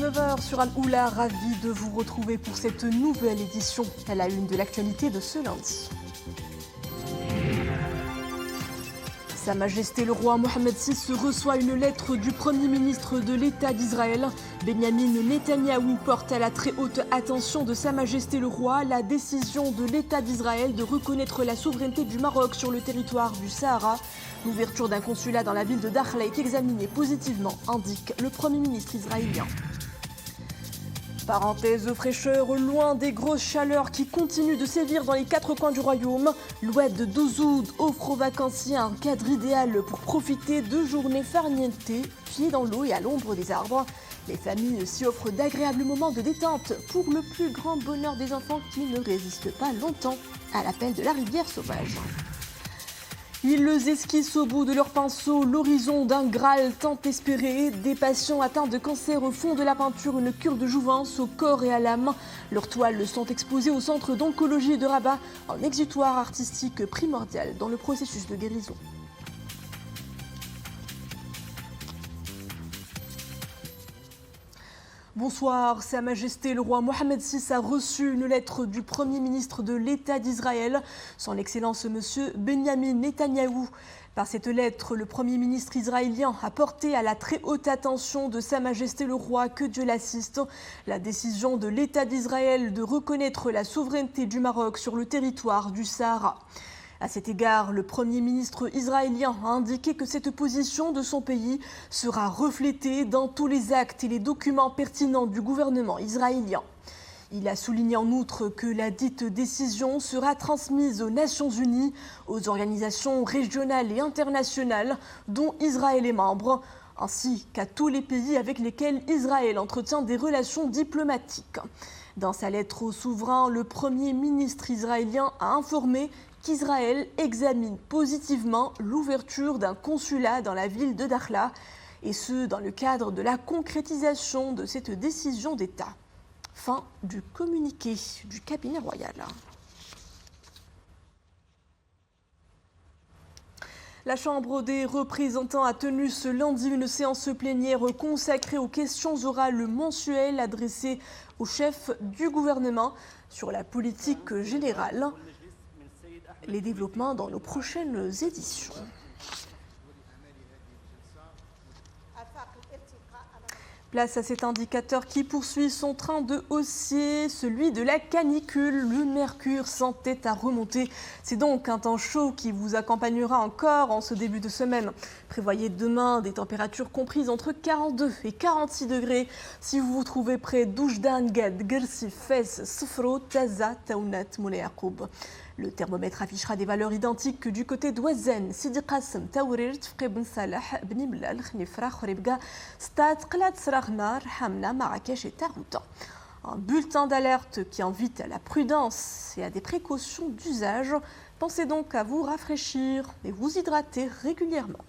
19h sur Al-Oula, ravi de vous retrouver pour cette nouvelle édition à la une de l'actualité de ce lundi. Sa Majesté le roi Mohammed VI reçoit une lettre du Premier ministre de l'État d'Israël. Benyamin Netanyahou porte à la très haute attention de Sa Majesté le roi la décision de l'État d'Israël de reconnaître la souveraineté du Maroc sur le territoire du Sahara. L'ouverture d'un consulat dans la ville de Dakhla est examinée positivement, indique le Premier ministre israélien. Parenthèse fraîcheur, loin des grosses chaleurs qui continuent de sévir dans les quatre coins du royaume, l'oued d'Ouzoud offre aux vacanciers un cadre idéal pour profiter de journées farnientées, pieds dans l'eau et à l'ombre des arbres. Les familles s'y offrent d'agréables moments de détente pour le plus grand bonheur des enfants qui ne résistent pas longtemps à l'appel de la rivière sauvage. Ils esquissent au bout de leur pinceau l'horizon d'un Graal tant espéré. Des patients atteints de cancer font de la peinture une cure de jouvence au corps et à l'âme. Leurs toiles sont exposées au centre d'oncologie de Rabat, un exutoire artistique primordial dans le processus de guérison. Bonsoir, Sa Majesté le roi Mohammed VI a reçu une lettre du Premier ministre de l'État d'Israël, son Excellence Monsieur Benyamin Netanyahou. Par cette lettre, le Premier ministre israélien a porté à la très haute attention de Sa Majesté le roi, que Dieu l'assiste, la décision de l'État d'Israël de reconnaître la souveraineté du Maroc sur le territoire du Sahara. À cet égard, le Premier ministre israélien a indiqué que cette position de son pays sera reflétée dans tous les actes et les documents pertinents du gouvernement israélien. Il a souligné en outre que la dite décision sera transmise aux Nations Unies, aux organisations régionales et internationales dont Israël est membre, ainsi qu'à tous les pays avec lesquels Israël entretient des relations diplomatiques. Dans sa lettre au souverain, le Premier ministre israélien a informé qu'Israël examine positivement l'ouverture d'un consulat dans la ville de Dakhla, et ce, dans le cadre de la concrétisation de cette décision d'État. Fin du communiqué du cabinet royal. La Chambre des représentants a tenu ce lundi une séance plénière consacrée aux questions orales mensuelles adressées au chef du gouvernement sur la politique générale. Les développements dans nos prochaines éditions. Place à cet indicateur qui poursuit son train de haussier, celui de la canicule. Le mercure s'entête à remonter. C'est donc un temps chaud qui vous accompagnera encore en ce début de semaine. Prévoyez demain des températures comprises entre 42 et 46 degrés. Si vous vous trouvez près d'Oujdan, Gad, Gersi, Fès, Sfro, Taza, Taounat, Moulay Yacoub. Le thermomètre affichera des valeurs identiques que du côté d'Ouazen, Sidi Qassem, Taourir, Tfqi Ben Salah, Bni Mlal, Khnifra, Khoribga, Stad, Qlat, Sraghnar, Hamna, Marrakech et Tarouta. Un bulletin d'alerte qui invite à la prudence et à des précautions d'usage. Pensez donc à vous rafraîchir et vous hydrater régulièrement.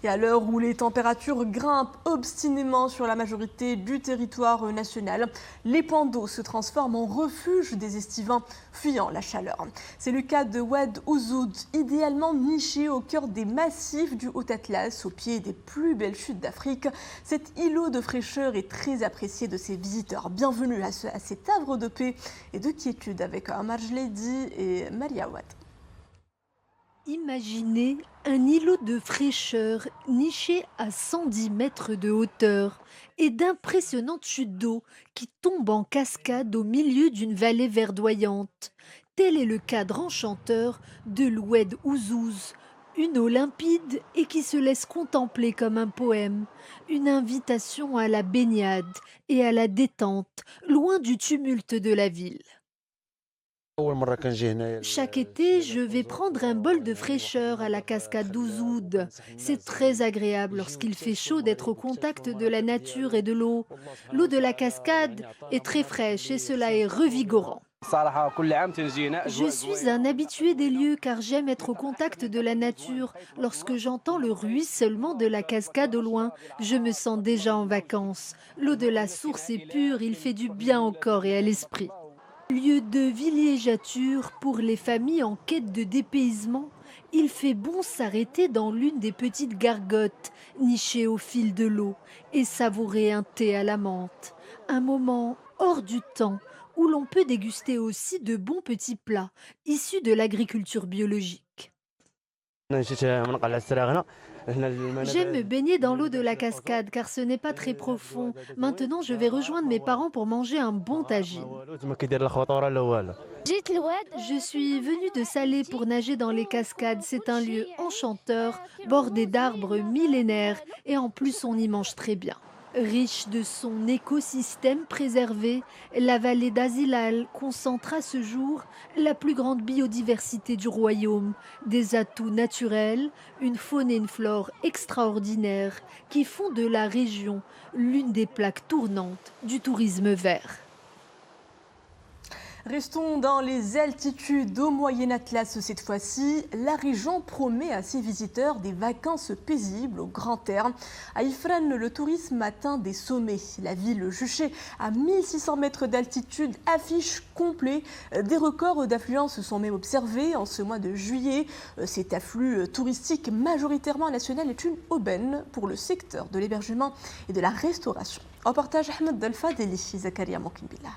Et à l'heure où les températures grimpent obstinément sur la majorité du territoire national, les points d'eau se transforment en refuge des estivants fuyant la chaleur. C'est le cas de Oued Ouzoud, idéalement niché au cœur des massifs du Haut-Atlas, au pied des plus belles chutes d'Afrique. Cet îlot de fraîcheur est très apprécié de ses visiteurs. Bienvenue à cet havre de paix et de quiétude avec Omar Jledi et Maria Ouad. Imaginez un îlot de fraîcheur niché à 110 mètres de hauteur et d'impressionnantes chutes d'eau qui tombent en cascade au milieu d'une vallée verdoyante. Tel est le cadre enchanteur de l'Oued Ouzouz, une eau limpide et qui se laisse contempler comme un poème, une invitation à la baignade et à la détente, loin du tumulte de la ville. Chaque été, je vais prendre un bol de fraîcheur à la cascade d'Ouzoud. C'est très agréable lorsqu'il fait chaud d'être au contact de la nature et de l'eau. L'eau de la cascade est très fraîche et cela est revigorant. Je suis un habitué des lieux car j'aime être au contact de la nature. Lorsque j'entends le ruissellement de la cascade au loin, je me sens déjà en vacances. L'eau de la source est pure, il fait du bien au corps et à l'esprit. Lieu de villégiature pour les familles en quête de dépaysement, il fait bon s'arrêter dans l'une des petites gargotes nichées au fil de l'eau et savourer un thé à la menthe. Un moment hors du temps où l'on peut déguster aussi de bons petits plats issus de l'agriculture biologique. J'aime me baigner dans l'eau de la cascade car ce n'est pas très profond. Maintenant, je vais rejoindre mes parents pour manger un bon tagine. Je suis venue de Salé pour nager dans les cascades. C'est un lieu enchanteur, bordé d'arbres millénaires et en plus on y mange très bien. Riche de son écosystème préservé, la vallée d'Azilal concentre à ce jour la plus grande biodiversité du royaume, des atouts naturels, une faune et une flore extraordinaires qui font de la région l'une des plaques tournantes du tourisme vert. Restons dans les altitudes au Moyen Atlas cette fois-ci. La région promet à ses visiteurs des vacances paisibles au grand air. À Ifrane, le tourisme atteint des sommets. La ville juchée à 1600 mètres d'altitude affiche complet. Des records d'affluence sont même observés en ce mois de juillet. Cet afflux touristique majoritairement national est une aubaine pour le secteur de l'hébergement et de la restauration. Reportage Ahmed Delfadeli, Zakaria Mokinbillah.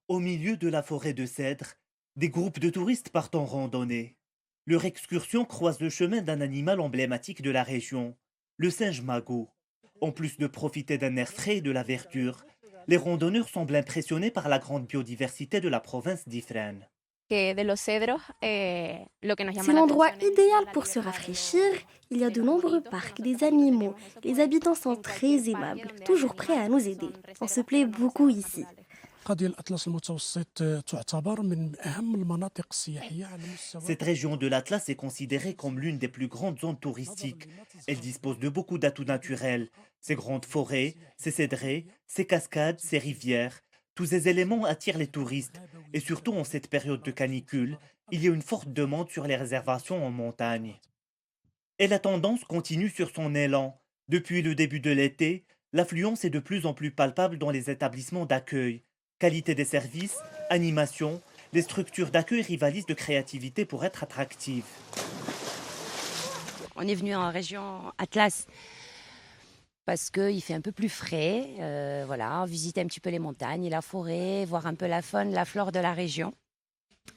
Au milieu de la forêt de cèdres, des groupes de touristes partent en randonnée. Leur excursion croise le chemin d'un animal emblématique de la région, le singe magot. En plus de profiter d'un air frais et de la verdure, les randonneurs semblent impressionnés par la grande biodiversité de la province d'Ifrane. C'est l'endroit idéal pour se rafraîchir. Il y a de nombreux parcs, des animaux. Les habitants sont très aimables, toujours prêts à nous aider. On se plaît beaucoup ici. Cette région de l'Atlas est considérée comme l'une des plus grandes zones touristiques. Elle dispose de beaucoup d'atouts naturels. Ses grandes forêts, ses cédrés, ses cascades, ses rivières. Tous ces éléments attirent les touristes. Et surtout en cette période de canicule, il y a une forte demande sur les réservations en montagne. Et la tendance continue sur son élan. Depuis le début de l'été, l'affluence est de plus en plus palpable dans les établissements d'accueil. Qualité des services, animation, les structures d'accueil rivalisent de créativité pour être attractives. On est venu en région Atlas parce qu'il fait un peu plus frais. Voilà, visiter un petit peu les montagnes et la forêt, voir un peu la faune, la flore de la région.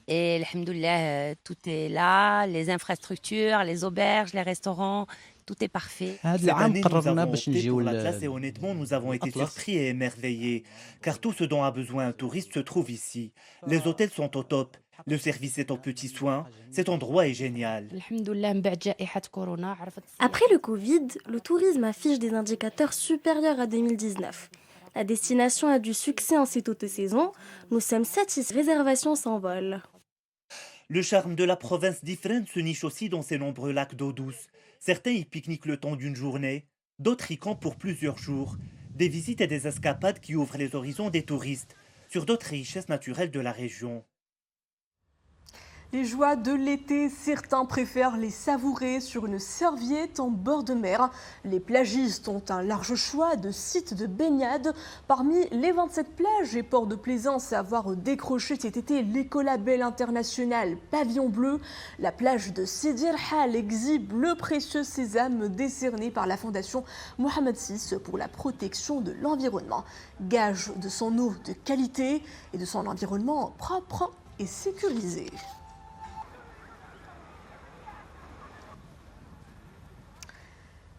Et alhamdoulilah, tout est là, les infrastructures, les auberges, les restaurants, tout est parfait. Cette année, nous avons opté pour l'Atlas et honnêtement, nous avons été surpris et émerveillés. Car tout ce dont a besoin un touriste se trouve ici. Les hôtels sont au top. Le service est en petits soins. Cet endroit est génial. Après le Covid, le tourisme affiche des indicateurs supérieurs à 2019. La destination a du succès en cette haute saison. Nous sommes satisfaits. Réservations s'envolent. Le charme de la province d'Ifrane se niche aussi dans ses nombreux lacs d'eau douce. Certains y pique-niquent le temps d'une journée, d'autres y campent pour plusieurs jours. Des visites et des escapades qui ouvrent les horizons des touristes sur d'autres richesses naturelles de la région. Les joies de l'été, certains préfèrent les savourer sur une serviette en bord de mer. Les plagistes ont un large choix de sites de baignade. Parmi les 27 plages et ports de plaisance à avoir décroché cet été l'écolabel international Pavillon Bleu, la plage de Sidi Rhal exhibe le précieux sésame décerné par la fondation Mohamed VI pour la protection de l'environnement. Gage de son eau de qualité et de son environnement propre et sécurisé.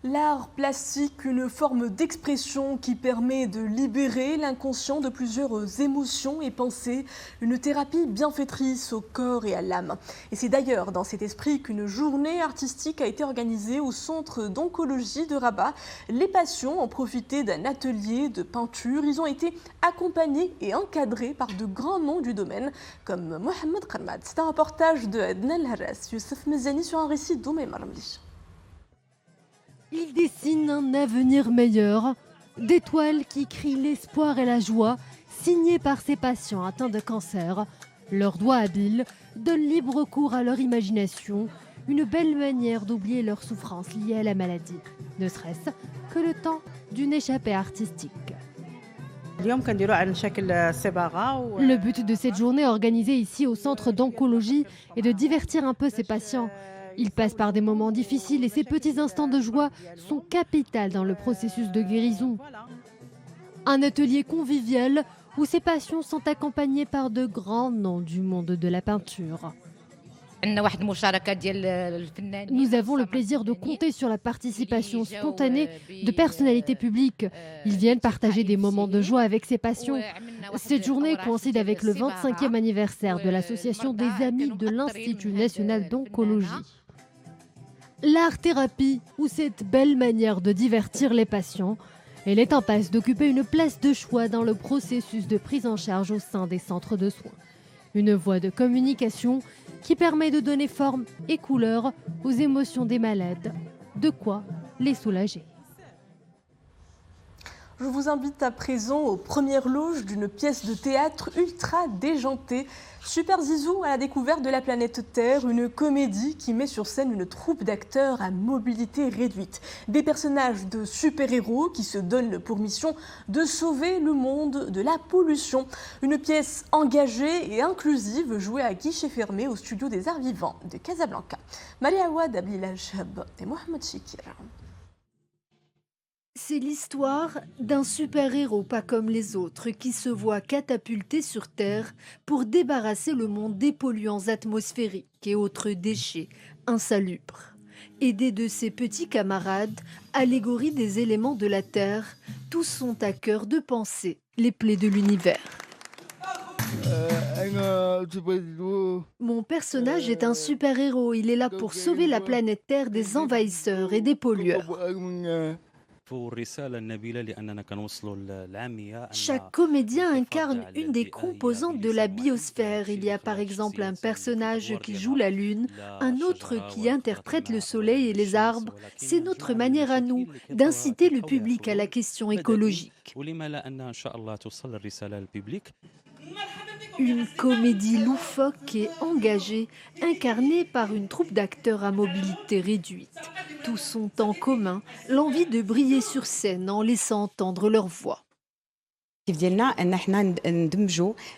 L'art plastique, une forme d'expression qui permet de libérer l'inconscient de plusieurs émotions et pensées, une thérapie bienfaitrice au corps et à l'âme. Et c'est d'ailleurs dans cet esprit qu'une journée artistique a été organisée au centre d'oncologie de Rabat. Les patients ont profité d'un atelier de peinture. Ils ont été accompagnés et encadrés par de grands noms du domaine, comme Mohamed Karmad. C'est un reportage de Adna El-Harras, Youssef Mezani sur un récit d'Oumé Marmli. Il dessine un avenir meilleur, des toiles qui crient l'espoir et la joie, signées par ces patients atteints de cancer. Leurs doigts habiles donnent libre cours à leur imagination, une belle manière d'oublier leurs souffrances liées à la maladie, ne serait-ce que le temps d'une échappée artistique. Le but de cette journée organisée ici au centre d'oncologie est de divertir un peu ces patients. Ils passent par des moments difficiles et ces petits instants de joie sont capitaux dans le processus de guérison. Un atelier convivial où ces patients sont accompagnés par de grands noms du monde de la peinture. Nous avons le plaisir de compter sur la participation spontanée de personnalités publiques. Ils viennent partager des moments de joie avec ces patients. Cette journée coïncide avec le 25e anniversaire de l'association des Amis de l'Institut national d'oncologie. L'art-thérapie, ou cette belle manière de divertir les patients, elle est en passe d'occuper une place de choix dans le processus de prise en charge au sein des centres de soins. Une voie de communication qui permet de donner forme et couleur aux émotions des malades, de quoi les soulager. Je vous invite à présent aux premières loges d'une pièce de théâtre ultra déjantée. Super Zizou à la découverte de la planète Terre, une comédie qui met sur scène une troupe d'acteurs à mobilité réduite. Des personnages de super-héros qui se donnent pour mission de sauver le monde de la pollution. Une pièce engagée et inclusive jouée à guichet fermé au studio des Arts Vivants de Casablanca. Maria Ouad, Ablila Chab et Mohamed Chikir. C'est l'histoire d'un super-héros pas comme les autres qui se voit catapulté sur Terre pour débarrasser le monde des polluants atmosphériques et autres déchets insalubres. Aidé de ses petits camarades, allégorie des éléments de la Terre, tous sont à cœur de penser les plaies de l'univers. Mon personnage est un super-héros, il est là pour sauver la planète Terre des envahisseurs et des pollueurs. Chaque comédien incarne une des composantes de la biosphère. Il y a par exemple un personnage qui joue la lune, un autre qui interprète le soleil et les arbres. C'est notre manière à nous d'inciter le public à la question écologique. Une comédie loufoque et engagée, incarnée par une troupe d'acteurs à mobilité réduite. Tous ont en commun l'envie de briller sur scène en laissant entendre leur voix.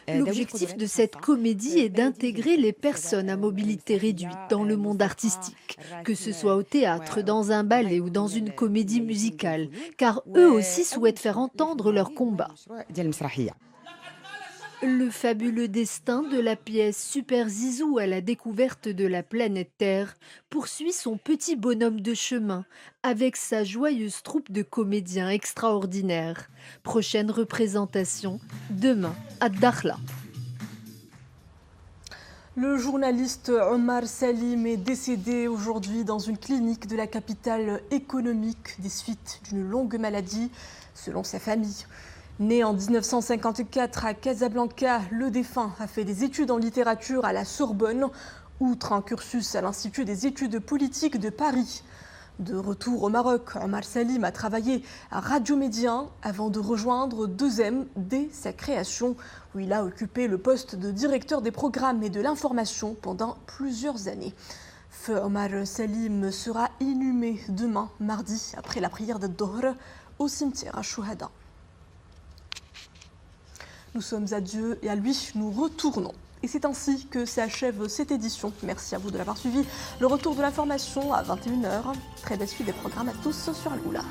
L'objectif de cette comédie est d'intégrer les personnes à mobilité réduite dans le monde artistique, que ce soit au théâtre, dans un ballet ou dans une comédie musicale, car eux aussi souhaitent faire entendre leur combat. Le fabuleux destin de la pièce Super Zizou à la découverte de la planète Terre poursuit son petit bonhomme de chemin avec sa joyeuse troupe de comédiens extraordinaires. Prochaine représentation demain à Dakhla. Le journaliste Omar Salim est décédé aujourd'hui dans une clinique de la capitale économique des suites d'une longue maladie, selon sa famille. Né en 1954 à Casablanca, le défunt a fait des études en littérature à la Sorbonne, outre un cursus à l'Institut des études politiques de Paris. De retour au Maroc, Omar Salim a travaillé à Radio Média avant de rejoindre 2M dès sa création, où il a occupé le poste de directeur des programmes et de l'information pendant plusieurs années. Feu Omar Salim sera inhumé demain, mardi, après la prière de Dohr, au cimetière à Chouhada. Nous sommes à Dieu et à lui, nous retournons. Et c'est ainsi que s'achève cette édition. Merci à vous de l'avoir suivi. Le retour de l'information à 21h. Très belle suite des programmes à tous sur Al-Oula.